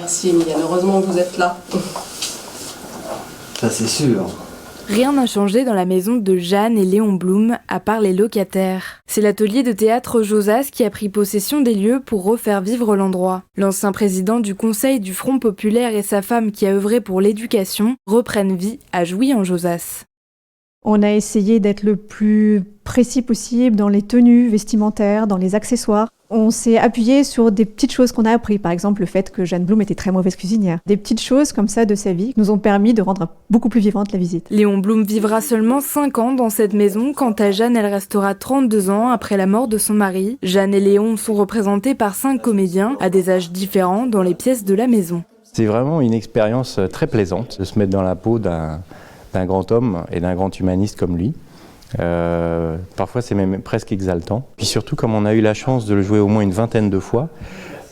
Merci Emiliane, heureusement que vous êtes là. Ça c'est sûr. Rien n'a changé dans la maison de Jeanne et Léon Blum, à part les locataires. C'est l'atelier de théâtre Josas qui a pris possession des lieux pour refaire vivre l'endroit. L'ancien président du Conseil du Front Populaire et sa femme qui a œuvré pour l'éducation reprennent vie à Jouy-en-Josas. On a essayé d'être le plus précis possible dans les tenues vestimentaires, dans les accessoires. On s'est appuyé sur des petites choses qu'on a appris, par exemple le fait que Jeanne Blum était très mauvaise cuisinière. Des petites choses comme ça de sa vie nous ont permis de rendre beaucoup plus vivante la visite. Léon Blum vivra seulement 5 ans dans cette maison. Quant à Jeanne, elle restera 32 ans après la mort de son mari. Jeanne et Léon sont représentés par 5 comédiens à des âges différents dans les pièces de la maison. C'est vraiment une expérience très plaisante de se mettre dans la peau d'un grand homme et d'un grand humaniste comme lui. Parfois c'est même presque exaltant. Puis surtout comme on a eu la chance de le jouer au moins une vingtaine de fois,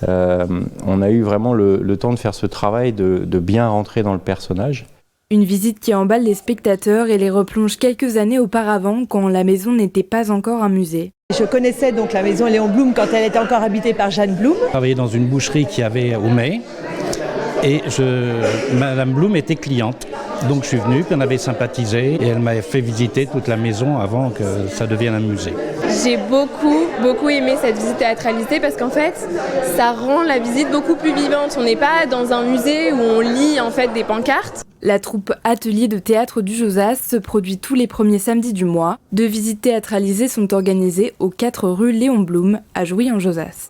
on a eu vraiment le temps de faire ce travail de bien rentrer dans le personnage. Une visite qui emballe les spectateurs et les replonge quelques années auparavant quand la maison n'était pas encore un musée. Je connaissais donc la maison Léon Blum quand elle était encore habitée par Jeanne Blum. Je travaillais dans une boucherie qu'il y avait au Mai et Madame Blum était cliente. Donc je suis venu, puis on avait sympathisé et elle m'a fait visiter toute la maison avant que ça devienne un musée. J'ai beaucoup aimé cette visite théâtralisée parce qu'en fait, ça rend la visite beaucoup plus vivante. On n'est pas dans un musée où on lit en fait des pancartes. La troupe Atelier de théâtre du Josas se produit tous les premiers samedis du mois. 2 visites théâtralisées sont organisées aux 4 rue Léon Blum à Jouy-en-Josas.